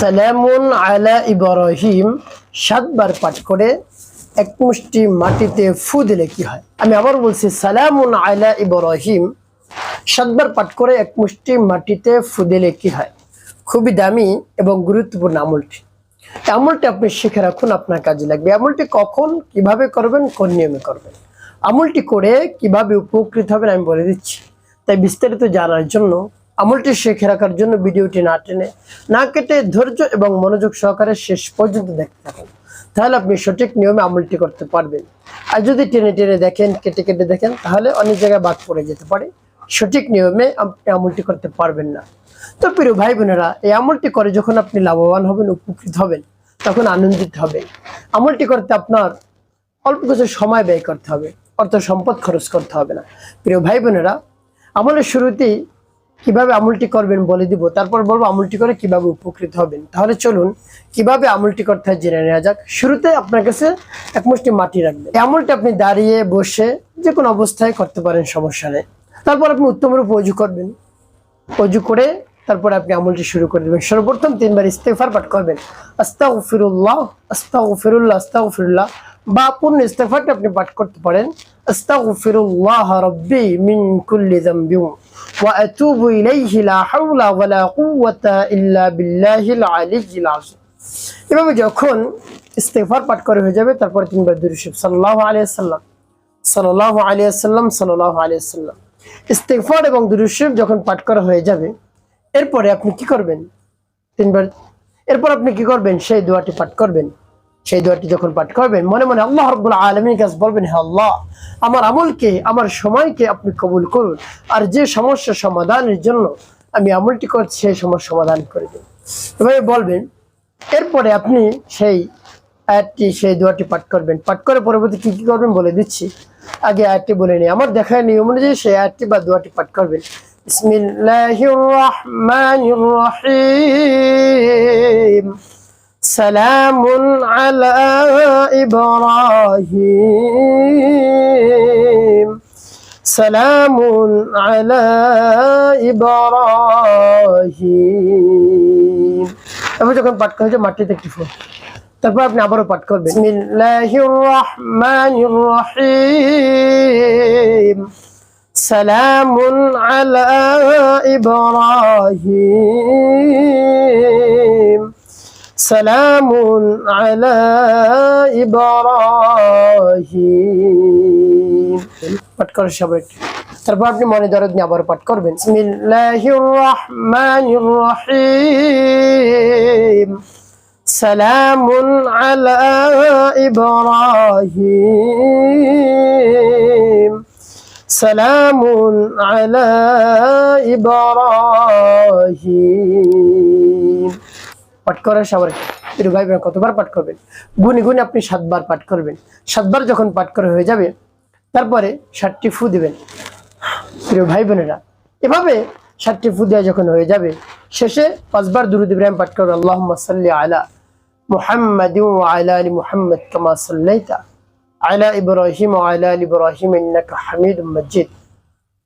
সালামুন আলা ইব্রাহিম 7 বার পাঠ করে এক মুষ্টি মাটিতে ফু দিলে কি হয়? আমি আবার বলছি, সালামুন আলা ইব্রাহিম 7 বার পাঠ করে এক মুষ্টি মাটিতে ফু দিলে কি হয়? খুবই দামি এবং গুরুত্বপূর্ণ আমলটি। এই আমলটি আপনি শিখে রাখুন, আপনার কাজে লাগবে। আমলটি কখন, কিভাবে করবেন, কোন নিয়মে করবেন, আমলটি করে কিভাবে উপকৃত হবেন আমি বলে দিচ্ছি। তাই বিস্তারিত জানার জন্য, আমলটি শিখে রাখার জন্য ভিডিওটি না টেনে, না কেটে ধৈর্য এবং মনোযোগ সহকারে শেষ পর্যন্ত দেখতে থাকুন। তাহলে আপনি সঠিক নিয়মে আমলটি করতে পারবেন। আর যদি টেনে টেনে দেখেন, কেটে কেটে দেখেন, তাহলে অনেক জায়গায় বাদ পড়ে যেতে পারে, সঠিক নিয়মে আপনি আমলটি করতে পারবেন না। তো প্রিয় ভাই বোনেরা, এই আমলটি করে যখন আপনি লাভবান হবেন, উপকৃত হবেন, তখন আনন্দিত হবেন। আমলটি করতে আপনার অল্প কিছু সময় ব্যয় করতে হবে, অর্থ সম্পদ খরচ করতে হবে না। প্রিয় ভাই বোনেরা, আমলের শুরুতেই কিভাবে আমলটি করবেন বলে দিব, তারপর বলবো আমলটি করে কিভাবে উপকৃত হবেন। তাহলে চলুন কিভাবে আমলটি করতে হয় জেনে নেওয়া যাক। শুরুতে আপনার কাছে এক মুষ্টি মাটি রাখবেন। এই আমলটি আপনি দাঁড়িয়ে বসে যে কোনো অবস্থায় করতে পারেন, সমস্যা নেই। তারপর আপনি উত্তম রূপে ওযু করবেন। ওযু করে তারপর আপনি আমলটি শুরু করে দেবেন। সর্বপ্রথম 3 বার ইস্তেগফার পাঠ করবেন, আস্তাগফিরুল্লাহ আস্তাগফিরুল্লাহ আস্তাগফিরুল্লাহ, বা পূর্ণ ইস্তেগফারটা আপনি পাঠ করতে পারেন, আস্তাগফিরুল্লাহ রাব্বি মিন কুল্লি যামবি ওয়া আতুবু ইলাইহি লা হাওলা ওয়া লা কুওয়াতা ইল্লা বিল্লাহিল আলিয়্যিল আযীম। এভাবে যখন ইস্তেগফার পাঠ করা হয়ে যাবে, তারপর 3 বার দুরূদ শরীফ সাল্লাল্লাহু আলাইহি ওয়াসাল্লাম সাল্লাল্লাহু আলাইহি ওয়াসাল্লাম সাল্লাল্লাহু আলাইহি ওয়াসাল্লাম। ইস্তেগফার এবং দুরূদ শরীফ যখন পাঠ করা হয়ে যাবে, এরপরে আপনি কি করবেন? 3 বার এরপর আপনি কি করবেন? সেই দোয়াটি পাঠ করবেন। সেই দোয়াটি যখন পাঠ করবেন, মনে মনে আল্লাহ রাব্বুল আলামিনের কাছে বলবেন, হে আল্লাহ, আমার আমলকে, আমার সময়কে আপনি কবুল করুন, আর যে সমস্যা সমাধানের জন্য আমি আমলটি করছি সেই সমস্যা সমাধান করে দিন। এভাবে বলবেন। এরপরে আপনি সেই আয়াতটি, সেই দোয়াটি পাঠ করবেন। পাঠ করে পরবর্তী কি কি করবেন বলে দিচ্ছি। আগে আয়াতটি বলে নিই। আমার দেখায় নিয়ম অনুযায়ী সেই আয়াতটি বা দোয়াটি পাঠ করবেন। বিসমিল্লাহির রাহমানির রহিম। সালামুন আলা ইব্রাহিম। সালামুন আলা ইব্রাহিম। এবার যখন পাঠ করা হয়েছে, মাটিতে একটি ফুল। তারপর আপনি আবারও পাঠ করবেন, বিসমিল্লাহির রাহমানির রহিম। সালামুন আলা ইব্রাহিম। সালামুন আলা ইব্রাহিম। পাঠ করার সবাই। তারপর আপনি মনে দরদ নিয়ে আবার পাঠ করবেন, বিসমিল্লাহির রাহমানির রহিম। সালামুন আলা ইব্রাহিম। সালামুন আলা ইব্রাহিম। পাঠ করার সবার প্রিয় ভাই বোন, কতবার পাঠ করবেন? গুনে গুনে আপনি 7 বার পাঠ করবেন। 7 বার যখন পাঠ করা হয়ে যাবে, তারপরে 7টি ফু দিবেন। প্রিয় ভাই বোনেরা, এভাবে 7টি ফু দেওয়া যখন হয়ে যাবে, শেষে 5 বার দুরূদ ইব্রাহিম পাঠ করবেন। আল্লাহুম্মা সাল্লি আলা মুহাম্মাদিন ওয়া আলা আলি মুহাম্মাদ কামা সাল্লাইতা আলা ইব্রাহিম ওয়া আলা আলি ইব্রাহিম ইন্নাকা হামিদুম মাজিদ।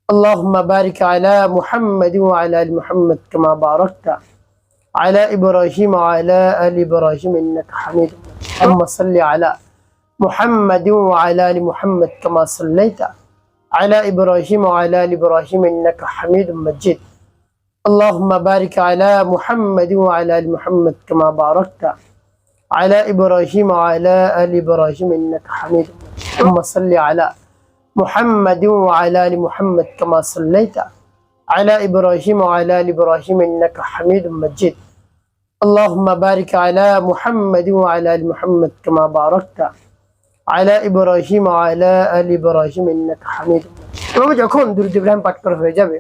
আল্লাহুম্মা বারিক আলা মুহাম্মাদিন ওয়া আলা আলি মুহাম্মাদ কামা বারাকতা على إبراهيم وعلى آل إبراهيم إنك حميد مجيد. اللهم صل على محمد وعلى آل محمد كما صليت على إبراهيم وعلى آل إبراهيم إنك حميد مجيد. اللهم بارك على محمد وعلى آل محمد كما باركت على إبراهيم وعلى آل إبراهيم إنك حميد مجيد. اللهم صل على محمد وعلى آل محمد كما صليت على إبراهيم وعلى آل إبراهيم إنك حميد مجيد. اللهم بارك على محمد وعلى آل محمد كما باركت على إبراهيم وعلى آل إبراهيم إنك حميد مجيد. তবে যখন দুরূদ ইব্রাহিম পাঠ করা হয়ে যাবে,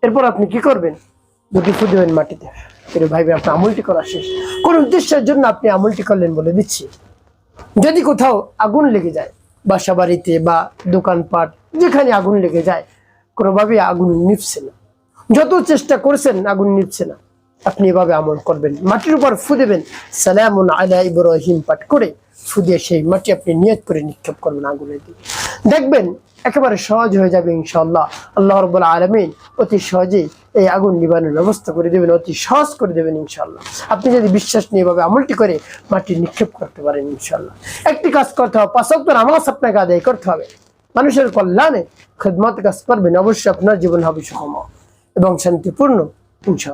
এরপর আপনি কি করবেন? দুটি ফু দেবেন মাটিতে। প্রিয় ভাই বোন, আপনার আমলটি করা শেষ। কোন উদ্দেশ্যের জন্য আপনি আমলটি করলেন বলে দিচ্ছি। যদি কোথাও আগুন লেগে যায়, বাসা বাড়িতে বা দোকানপাট, যেখানে আগুন লেগে যায়, কোনোভাবেই আগুন নিভছে না, যত চেষ্টা করছেন আগুন নিভছে না, আপনি এভাবে আমল করবেন। মাটির উপর ফু দেবেন, সালামুন আলা ইব্রাহিম পাঠ করে ফু দিয়ে সেই মাটি আপনি নিয়ত করে নিক্ষেপ করবেন আগুনের দিকে। দেখবেন একেবারে সহজ হয়ে যাবে ইনশাআল্লাহ। আল্লাহ রাব্বুল আলামিন অতি সহজেই এই আগুন নিবানোর ব্যবস্থা করে দেবেন, অতি সহজ করে দেবেন ইনশাআল্লাহ। আপনি যদি বিশ্বাস নিয়ে এভাবে আমলটি করে মাটি নিক্ষেপ করতে পারেন ইনশাআল্লাহ। একটি কাজ করতে হবে, 5 ওয়াক্ত নামাজ আপনাকে আদায় করতে হবে। মানুষের কল্যাণে খিদমত কাজ করবেন, অবশ্যই আপনার জীবন হবে সুখময় এবং শান্তিপূর্ণ ইনশাআল্লাহ।